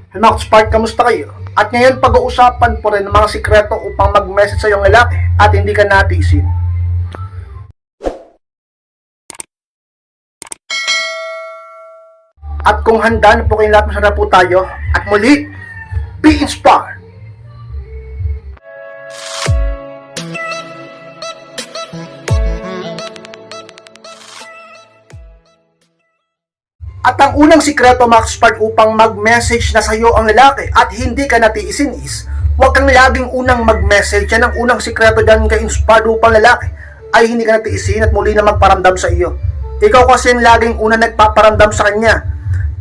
Mga Spark, kamusta kayo? At ngayon pag-uusapan po rin ng mga sikreto upang mag-message sa iyong lalaki at hindi ka natiisin. At kung handa na po kayong lahat, masarap po tayo. At muli, be inspired! At ang unang sikreto, Max Spark, upang mag-message na sa'yo ang lalaki at hindi ka natiisin is, huwag kang laging unang mag-message. Yan ang unang sikreto dyan kay inspired upang lalaki ay hindi ka natiisin at muli na magparamdam sa iyo. Ikaw kasi yung laging unang nagpaparamdam sa kanya.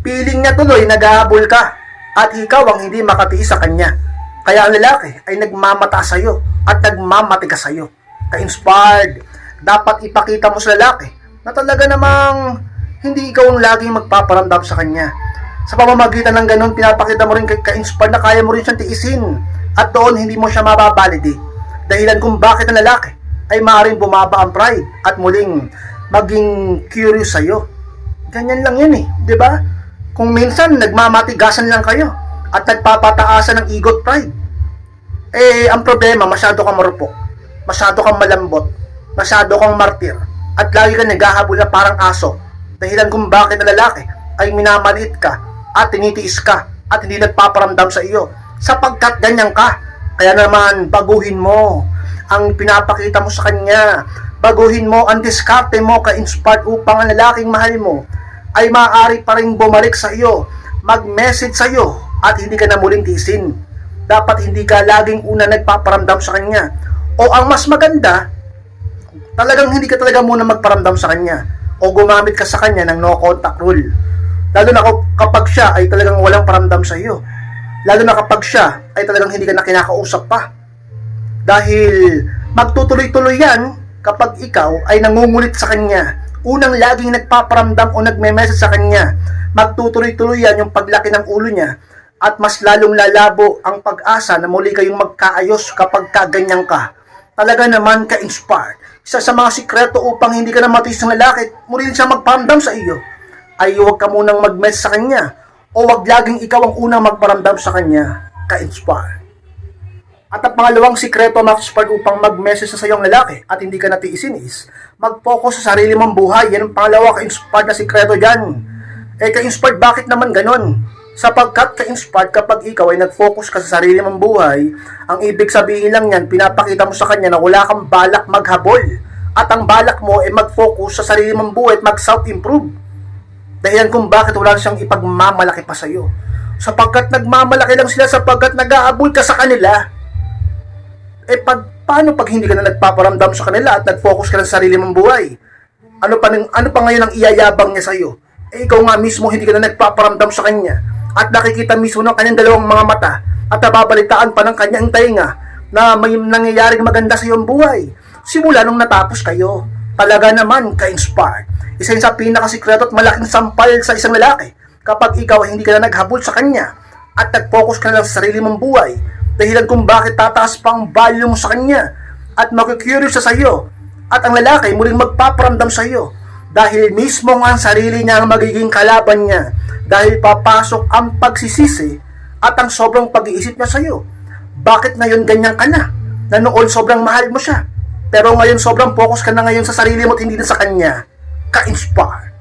Feeling niya tuloy naghahabol ka at ikaw ang hindi makatiis sa kanya. Kaya ang lalaki ay nagmamata sa iyo at nagmamati ka sa iyo. Ka-inspired, dapat ipakita mo sa lalaki na talaga namang hindi ikaw ang laging magpaparamdam sa kanya. Sa pamamagitan ng ganun, pinapakita mo rin ka-inspired na kaya mo rin siyang tiisin at doon hindi mo siya mababalide. Dahilan kung bakit ang lalaki ay maaaring bumaba ang pride at muling maging curious sa'yo. Ganyan lang yun di ba? Kung minsan nagmamatigasan lang kayo at nagpapataasan ng ego at pride, ang problema, masyado kang marupok, masyado kang malambot, masyado kang martir, at lagi kang naghahabol na parang aso. Dahilan kung bakit ang lalaki ay minamaliit ka at tinitiis ka at hindi nagpaparamdam sa iyo sapagkat ganyan ka. Kaya naman, baguhin mo ang pinapakita mo sa kanya, baguhin mo ang diskarte mo ka-inspired upang ang lalaking mahal mo ay maaari pa rin bumalik sa iyo, mag-message sa iyo at hindi ka na muling tiisin. Dapat hindi ka laging una nagpaparamdam sa kanya, o ang mas maganda, talagang hindi ka talaga muna magparamdam sa kanya o gumamit ka sa kanya ng no contact rule. Lalo na kapag siya ay talagang walang paramdam sa iyo. Lalo na kapag siya ay talagang hindi ka na kinakausap pa. Dahil magtutuloy-tuloy yan kapag ikaw ay nangungulit sa kanya. Unang laging nagpaparamdam o nagme-message sa kanya. Magtutuloy-tuloy yan yung paglaki ng ulo niya at mas lalong lalabo ang pag-asa na muli kayong magkaayos kapag kaganyan ka. Talaga naman ka-inspired. Isa sa mga sikreto upang hindi ka na matiis ng lalaki, muli siya magparamdam sa iyo, ay huwag ka munang mag-message sa kanya o huwag laging ikaw ang unang magparamdam sa kanya, ka-inspired. At ang pangalawang sikreto, Max Spark, upang mag-message sa iyong lalaki at hindi ka natiisin is, mag-focus sa sarili mong buhay. Yan ang pangalawa ka-inspired na sikreto dyan. Ka-inspired, bakit naman ganon? Sapagkat ka-inspired kapag ikaw ay nag-focus ka sa sarili mong buhay, ang ibig sabihin lang yan, pinapakita mo sa kanya na wala kang balak maghabol. At ang balak mo ay mag-focus sa sarili mong buhay at mag-self-improve. Dahilan kung bakit wala siyang ipagmamalaki pa sa iyo. Sapagkat nagmamalaki lang sila sapagkat nag-aabol ka sa kanila. Paano pag hindi ka na nagpaparamdam sa kanila at nag-focus ka na sa sarili mong buhay? Ano pa ngayon ang iyayabang niya sa iyo? Ikaw nga mismo hindi ka na nagpaparamdam sa kanya. At nakikita mismo ng kanyang dalawang mga mata at nababalitaan pa ng kanyang tainga na may nangyayaring maganda sa iyong buhay simula nung natapos kayo. Talaga naman ka-inspired. Isa yun sa pinakasikreto at malaking sampal sa isang lalaki kapag ikaw hindi ka na naghabol sa kanya at nag-focus ka na lang sa sarili mong buhay, dahilan kung bakit tataas pa ang value mo sa kanya at mag-curious sa iyo at ang lalaki muling magpaparamdam sa iyo dahil mismo ang sarili niya ang magiging kalaban niya. Dahil papasok ang pagsisisi at ang sobrang pag-iisip niya sa iyo. Bakit ngayon ganyan ka na? Na noon sobrang mahal mo siya, pero ngayon sobrang focus ka na ngayon sa sarili mo at hindi na sa kanya. Ka-inspire.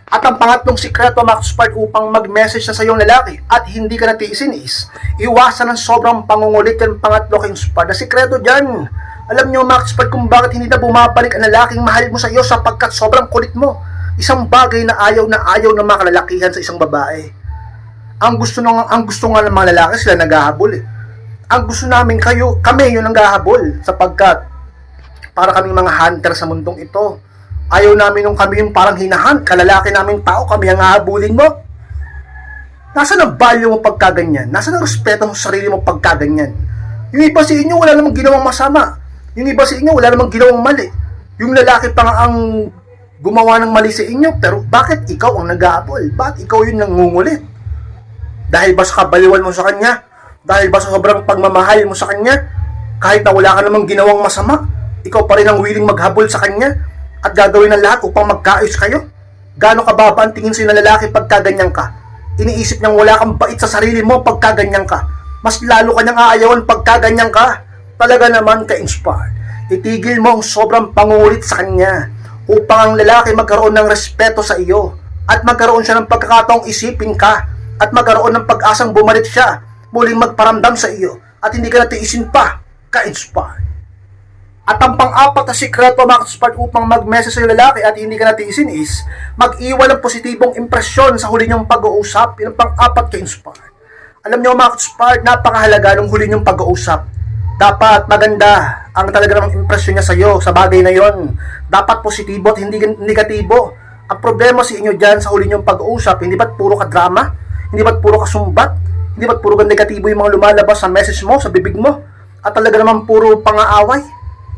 At ang pangatlong sikreto, Max Spark, upang mag-message na sa iyong lalaki at hindi ka natiisin is, iwasan ng sobrang pangungulit. Yung pangatlo, ka-inspire na sikreto dyan. Alam niyo, Max Spark, kung bakit hindi na bumabalik ang lalaking mahal mo sa iyo sapagkat sobrang kulit mo. Isang bagay na ayaw na mga kalalakihan sa isang babae. Ang gusto nga ng mga lalaki, sila naghahabol Ang gusto namin kami yung naghahabol sapagkat para kaming mga hunter sa mundong ito. Ayaw namin nung kami yung parang hinahunt, kalalaki namin tao, kami ang hahabulin mo. Nasaan ang value mo pagkaganyan? Nasaan ang respeto mo sa sarili mo pagkaganyan? Yung iba sa inyo wala namang ginawang masama. Yung iba sa inyo wala namang ginawang mali. Yung lalaki pa nga ang gumawa ng mali sa inyo, pero bakit ikaw ang nag-aabol? Bakit ikaw yung nangungulit? Dahil ba sa kabaliwan mo sa kanya? Dahil ba sa sobrang pagmamahal mo sa kanya? Kahit na wala ka namang ginawang masama, ikaw pa rin ang willing maghabol sa kanya at gagawin ng lahat upang magkaayos kayo? Gaano kababa ang tingin sa'yo ng lalaki pagka ganyan ka? Iniisip niyang wala kang bait sa sarili mo pagka ganyan ka. Mas lalo ka niyang aayawan pagka ganyan ka. Talaga naman ka-inspired. Itigil mo ang sobrang pangulit sa kanya upang ang lalaki magkaroon ng respeto sa iyo at magkaroon siya ng pagkakataong isipin ka at magkaroon ng pag-asang bumalik siya, muling magparamdam sa iyo at hindi ka natiisin pa, ka-inspired. At ang pang-apat na sikreto mga ka-inspired upang mag-message sa iyo lalaki at hindi ka natiisin is mag-iwan ng positibong impresyon sa huli niyong pag-uusap. Yun ang pang-apat ka-inspired. Alam niyo mga ka-inspired, napakahalaga ng huli niyong pag-uusap. Dapat maganda ang talaga namang impresyon niya sa iyo sa bagay na yon. Dapat positibo at hindi negatibo. Ang problema sa inyo dyan sa huli niyong pag-uusap, hindi ba't puro ka drama? Hindi ba't puro ka sumbat? Hindi ba't puro ka negatibo yung mga lumalabas sa message mo, sa bibig mo? At talaga naman puro pang-aaway?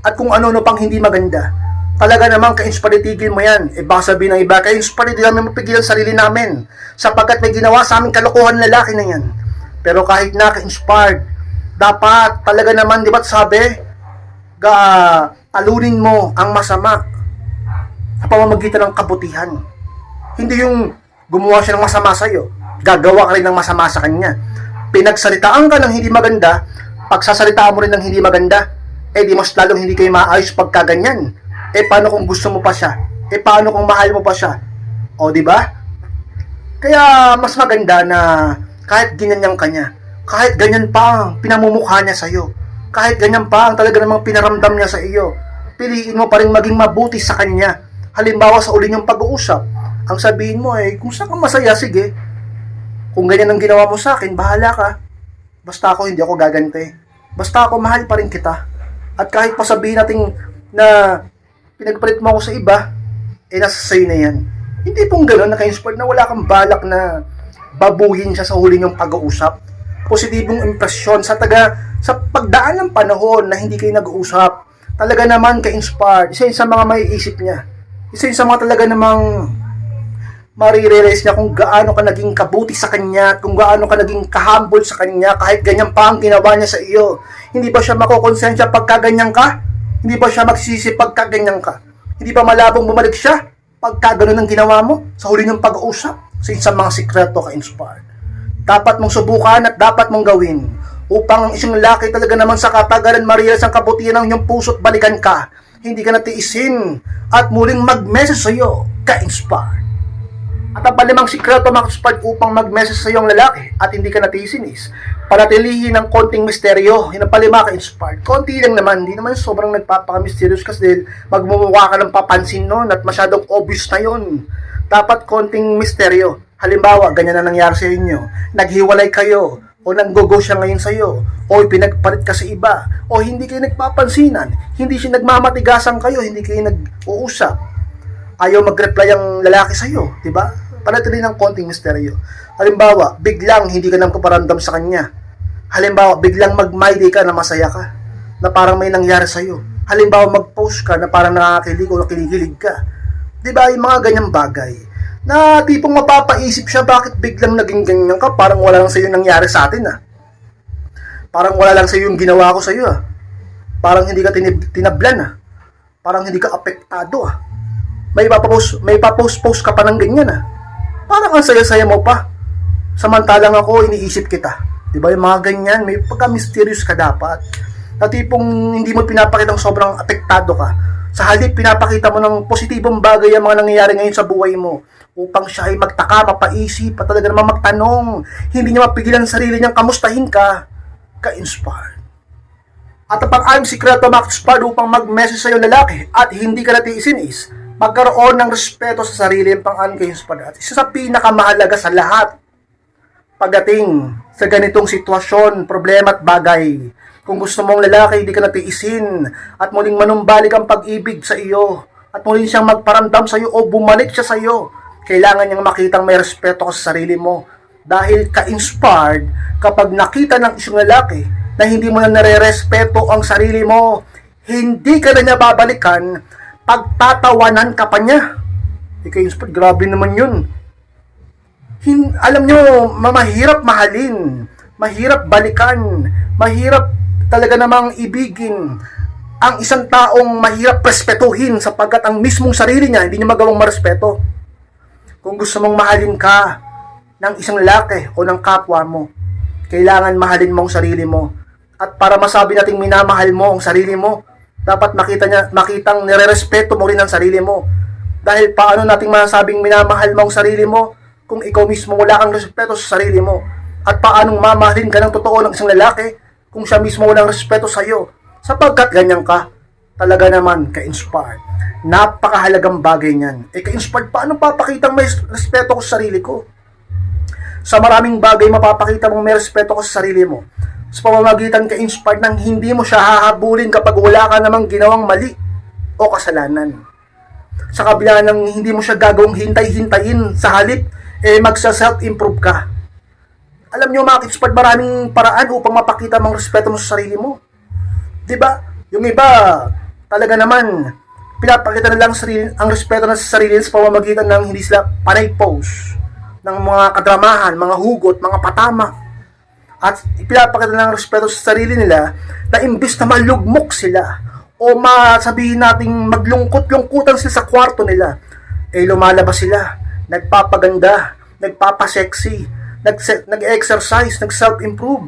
At kung ano-ano pang hindi maganda. Talaga naman ka-inspired, tigil mo yan. Baka sabihin ng iba, ka-inspired, di namin mapigilan sarili namin. Sapagkat may ginawa sa aming kalokohan lalaki na yan. Pero kahit na ka-inspired, dapat talaga naman, di ba't sabi, talunin mo ang masama sa pamamagitan ng kabutihan. Hindi yung gumawa siya ng masama sa'yo, gagawa ka rin ng masama sa kanya. Pinagsalitaan ka ng hindi maganda, pagsasalitaan mo rin ng hindi maganda, di mas lalong hindi kayo maayos pagka ganyan. Paano kung gusto mo pa siya? Paano kung mahal mo pa siya? O, di ba? Kaya mas maganda na kahit ginanyang kanya, kahit ganyan pa ang pinamumukha niya sa iyo, kahit ganyan pa ang talaga namang pinaramdam niya sa iyo, piliin mo pa rin maging mabuti sa kanya. Halimbawa sa uli niyong pag-uusap, ang sabihin mo kung saan ka masaya, sige. Kung ganyan ang ginawa mo sa akin, bahala ka. Basta ako hindi ako gaganti. Basta ako mahal pa rin kita. At kahit pa sabihin natin na pinagpalit mo ako sa iba, nasa sa'yo na yan. Hindi pong gano'n na ka-inspired na wala kang balak na babuhin siya sa huli niyong pag-uusap. Positibong impresyon sa pagdaan ng panahon na hindi kayo nag-uusap. Talaga naman ka-inspired. Isa yun sa mga maiisip niya. Isa yun sa mga talaga namang marirealize niya kung gaano ka naging kabuti sa kanya, kung gaano ka naging kahambol sa kanya, kahit ganyan pa ang ginawa niya sa iyo. Hindi ba siya makokonsensya pagka ganyan ka? Hindi ba siya magsisisi pagka ganyan ka? Hindi ba malabong bumalik siya pagka ganun ang ginawa mo sa huli ng pag-uusap? Sa isang mga sikreto ka-inspired. Dapat mong subukan at dapat mong gawin upang ang isang lalaki talaga naman sa katagalan marirealize ang kabutihan ng iyong puso't balikan ka. Hindi ka natiisin at muling mag-message sa iyo ka-inspired. At ang palimang sikreto mga ka-inspired upang mag-message sa iyong lalaki at hindi ka natiisin is panatilihin ng konting misteryo. Yun ang palima ka-inspired. Konti lang naman, hindi naman sobrang nagpapaka-mysterious kasi magmumukha ka ng papansin nun at masyadong obvious na yun. Dapat konting misteryo. Halimbawa, ganyan na nangyari sa inyo. Naghiwalay kayo o nanggogo siya ngayon sa iyo o pinagpalit ka sa iba o hindi kayo nagpapansinan, hindi siya nagmamatigasan kayo, hindi kayo nag-uusap. Ayaw mag-reply ang lalaki sa iyo, di ba? Panatili ng konting misteryo. Halimbawa, biglang hindi ka nang kaparamdam sa kanya. Halimbawa, biglang mag-my day ka na masaya ka, na parang may nangyari sa iyo. Halimbawa, mag-post ka na parang nakakakilig o nakinikilig ka. Di ba? Yung mga ganyang bagay. Na tipong mapapaisip siya, bakit biglang naging ganyan ka? Parang wala lang sa iyo nangyari sa atin, Parang wala lang sa iyo yung ginawa ko sa iyo, Parang hindi ka tinablan, Parang hindi ka apektado, May papost ka pa ng ganyan, Parang ang saya-saya mo pa. Samantalang ako, iniisip kita. Diba yung mga ganyan, may pagka-mysterious ka dapat. Na tipong hindi mo pinapakitang sobrang apektado ka. Sa halip, pinapakita mo ng positibong bagay ang mga nangyayari ngayon sa buhay mo. Upang siya ay magtaka, mapaisip, at talaga naman magtanong. Hindi niya mapigilan sa sarili niyang kamustahin ka. Ka-inspired. At ang pang-ayong sikreto mag-inspired upang mag-message sa iyo lalaki at hindi ka natiisin is magkaroon ng respeto sa sarili ang pang-ayong ka-inspired. At isa sa pinakamahalaga sa lahat pagdating sa ganitong sitwasyon, problema at bagay. Kung gusto mong lalaki, hindi ka natiisin at muling manumbalik ang pag-ibig sa iyo at muling siyang magparamdam sa iyo o bumalik siya sa iyo, kailangan niyang makitang may respeto ka sa sarili mo. Dahil ka-inspired kapag nakita ng isang lalaki na hindi mo na nare-respeto ang sarili mo, hindi ka na niya babalikan, pagtatawanan ka pa niya. Ka-inspired, grabe naman yun. Alam nyo, mahirap mahalin, mahirap balikan, mahirap talaga namang ibigin ang isang taong mahirap respetuhin sapagkat ang mismong sarili niya hindi niya magawang marespeto. Kung gusto mong mahalin ka ng isang lalaki o ng kapwa mo, kailangan mahalin mo ang sarili mo. At para masabi nating minamahal mo ang sarili mo, dapat makitang nirerespeto mo rin ang sarili mo. Dahil paano nating masasabing minamahal mo ang sarili mo kung ikaw mismo wala kang respeto sa sarili mo? At paanong mamahalin ka ng totoo ng isang lalaki kung siya mismo walang respeto sa iyo? Sapagkat ganyan ka, talaga naman ka-inspired. Napakahalagang bagay niyan. Ka-inspired, paano papakitang may respeto ko sa sarili ko? Sa maraming bagay mapapakita mong may respeto ko sa sarili mo. Sa pamamagitan ka-inspired nang hindi mo siya hahabulin kapag wala ka namang ginawang mali o kasalanan. Sa kabila ng hindi mo siya gagawang hintay-hintayin, sa halip, magsa-self-improve ka. Alam nyo mga ka-inspired, maraming paraan upang mapakita mong respeto mo sa sarili mo. Diba? Yung iba, talaga naman, pinapakita na lang ang respeto na sa sarili sa pamamagitan ng hindi sila panay pose, ng mga kadramahan, mga hugot, mga patama. At ipinapakita ng respeto sa sarili nila na imbis na malugmok sila o masabihin nating maglungkot-lungkutan sila sa kwarto nila, lumalabas sila, nagpapaganda, nagpapasexy, nag-exercise, nag-self-improve,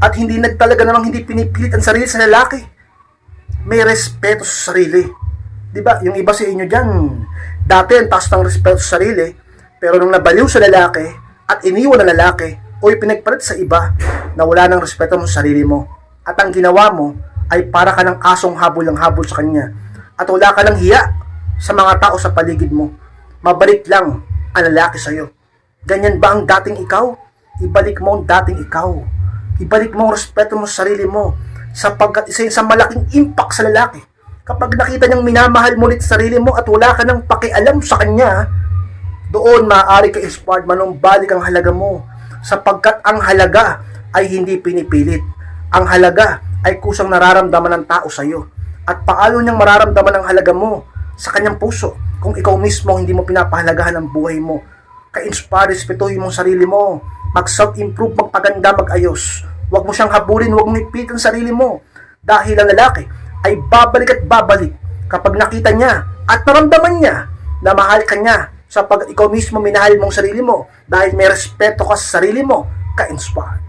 at talaga namang hindi pinipilit ang sarili sa lalaki. May respeto sa sarili. Diba? Yung iba sa inyo dyan, dati ang taas ng respeto sa sarili, pero nung nabaliw sa lalaki at iniwan ng lalaki, o ipinagpalit sa iba na wala ng respeto mo sa sarili mo. At ang ginawa mo ay para ka ng asong habol ng habol sa kanya. At wala ka ng hiya sa mga tao sa paligid mo. Mabalik lang ang lalaki sa iyo. Ganyan ba ang dating ikaw? Ibalik mo ang dating ikaw. Ibalik mo ang respeto mo sa sarili mo. Sapagkat isa yun sa malaking impact sa lalaki. Kapag nakita niyang minamahal mo ulit sa sarili mo at wala ka ng pakialam sa kanya, doon maaari ka inspired, manumbalik ang halaga mo. Sapagkat ang halaga ay hindi pinipilit. Ang halaga ay kusang nararamdaman ng tao sa iyo. At paano niyang mararamdaman ang halaga mo sa kanyang puso kung ikaw mismo hindi mo pinapahalagahan ang buhay mo? Ka-inspire, respetuhin mo ang sarili mo. Mag-self-improve, magpaganda, mag-ayos. Huwag mo siyang habulin, huwag mo ipitin ang sarili mo. Dahil ang lalaki ay babalik at babalik kapag nakita niya at naramdaman niya na mahal ka niya. Sapag ikaw mismo minahal mong sarili mo dahil may respeto ka sa sarili mo, ka-inspire.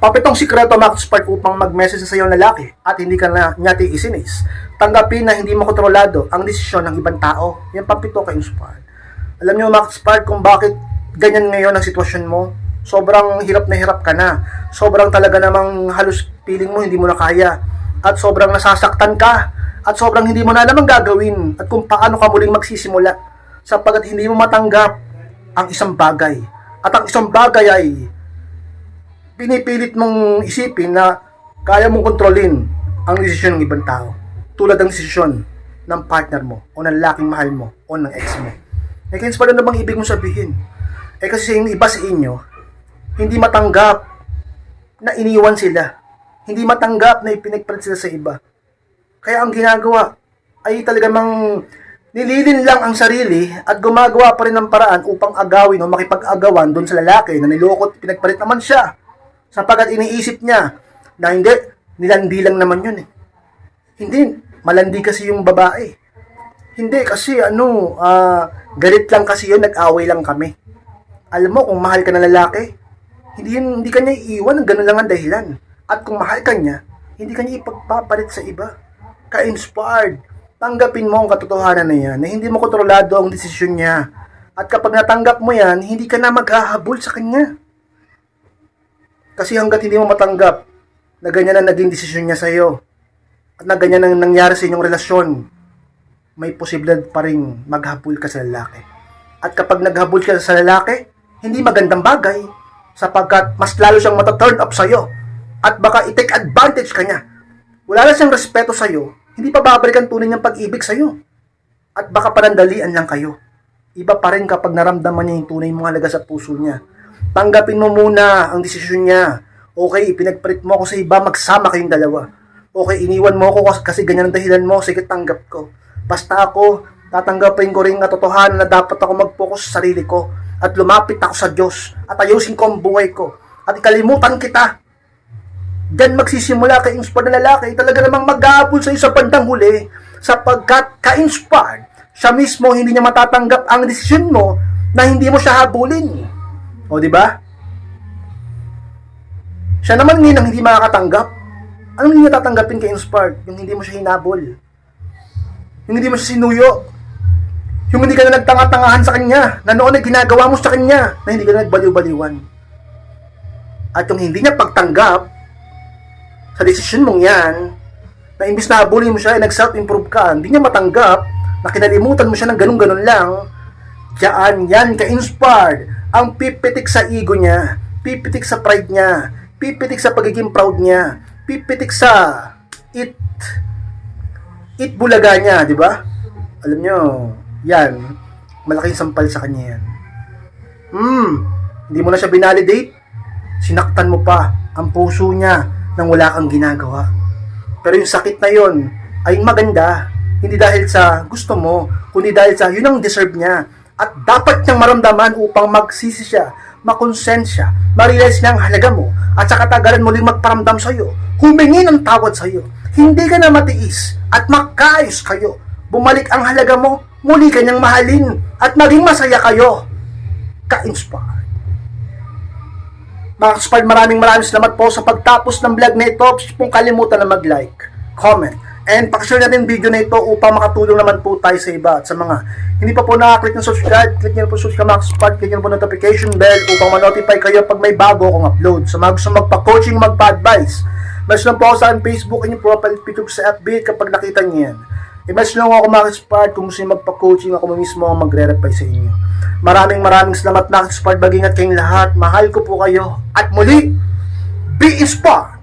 Papitong sikreto mga upang mag-message sa iyo ng lalaki at hindi ka na niya tiisinis. Tanggapin na hindi mo kontrolado ang desisyon ng ibang tao. Yan papito, ka-inspire. Alam niyo mga kung bakit ganyan ngayon ang sitwasyon mo? Sobrang hirap na hirap ka na. Sobrang talaga namang halos feeling mo hindi mo na kaya. At sobrang nasasaktan ka. At sobrang hindi mo na alam ang gagawin at kung paano ka muling magsisimula. Sapagkat hindi mo matanggap ang isang bagay. At ang isang bagay ay pinipilit mong isipin na kaya mong kontrolin ang desisyon ng ibang tao. Tulad ng desisyon ng partner mo o ng lalaking mahal mo o ng ex mo. Kaya na bang ibig mong sabihin? Kasi yung iba sa inyo, hindi matanggap na iniwan sila. Hindi matanggap na ipinagpalit sila sa iba. Kaya ang ginagawa ay talagang nililin lang ang sarili at gumagawa pa rin ng paraan upang agawin o makipag-agawan doon sa lalaki na nilokot, pinagpalit naman siya. Sapagkat iniisip niya na hindi, nilandi lang naman yun eh. Hindi, malandi kasi yung babae. Hindi kasi galit lang kasi yun, nag-away lang kami. Alam mo, kung mahal ka na lalaki, hindi ka niya iiwan, ganun lang ang dahilan. At kung mahal ka niya, hindi ka niya ipagpapalit sa iba. Ka-inspired. Tanggapin mo ang katotohanan na yan, na hindi mo kontrolado ang desisyon niya. At kapag natanggap mo yan, hindi ka na maghahabol sa kanya. Kasi hanggat hindi mo matanggap na ganyan ang naging desisyon niya sa iyo, at na ganyan ang nangyari sa inyong relasyon, may posibilidad pa rin maghabol ka sa lalaki. At kapag naghabol ka sa lalaki, hindi magandang bagay, sapagkat mas lalo siyang mata-turn up sa iyo, at baka i-take advantage ka niya. Wala na siyang respeto sa iyo, hindi pa babalik ang tunay niyang pag-ibig sa iyo. At baka panandalian lang kayo. Iba pa rin kapag naramdaman niya yung tunay mong halaga sa puso niya. Tanggapin mo muna ang desisyon niya. Okay, ipinagpalit mo ako sa iba, magsama kayong dalawa. Okay, iniwan mo ako kasi ganyan ang dahilan mo, sige tanggap ko. Basta ako, tatanggapin ko rin ang katotohanan na dapat ako mag-focus sa sarili ko at lumapit ako sa Diyos at ayusin ko ang buhay ko at ikalimutan kita. Diyan magsisimula ka-inspired na lalaki, talaga namang mag-aabol sa iyo sa bandang huli sapagkat ka-inspired, siya mismo hindi niya matatanggap ang desisyon mo na hindi mo siya habulin. O, di ba? Siya naman ngayon ang hindi makakatanggap. Anong hindi niya tatanggapin kay Inspired? Yung hindi mo siya hinabol. Yung hindi mo siya sinuyo. Yung hindi ka na nagtanga-tangahan sa kanya, na noon ay ginagawa mo sa kanya, na hindi ka na nagbaliw-baliwan. At yung hindi niya pagtanggap sa desisyon mong yan, na imbis na habulin mo siya, ay nag-self-improve ka, hindi niya matanggap, na kinalimutan mo siya ng ganun-ganun lang, yan ka-inspired, ang pipitik sa ego niya, pipitik sa pride niya, pipitik sa pagiging proud niya, pipitik sa it bulaga niya, di ba? Alam nyo, yan, malaking sampal sa kanya yan. Hindi mo na siya binalidate, sinaktan mo pa ang puso niya nang wala kang ginagawa. Pero yung sakit na yon ay maganda, hindi dahil sa gusto mo, kundi dahil sa yun ang deserve niya. At dapat niyang maramdaman upang magsisi siya, makonsensya, ma-realize niya ang halaga mo, at sa katagalan muling magparamdam sa'yo, humingi ng tawad sa'yo. Hindi ka na matiis at magkaayos kayo. Bumalik ang halaga mo, muli ka niyang mahalin, at maging masaya kayo. Ka-inspired. Mga ka-inspired, maraming salamat po sa pagtapos ng vlog na ito. Please pong kalimutan na mag-like, comment, and pakishare natin video na ito upang makatulong naman po tayo sa iba. At sa mga hindi pa po nakaklik ng subscribe, click nyo po subscribe mga ka-inspired, click nyo po notification bell upang ma-notify kayo pag may bago akong upload. Sa mga gusto magpa-coaching, magpa-advise, message lang po ako sa Facebook, inyong profile picture sa FB kapag nakita niyo yan. I-message lang ako mga ka-inspired kung gusto nyo magpa-coaching, ako mismo ang magre-reply sa inyo. Maraming salamat mga ka-inspired, mag-ingat kayong lahat, mahal ko po kayo, at muli, be inspired!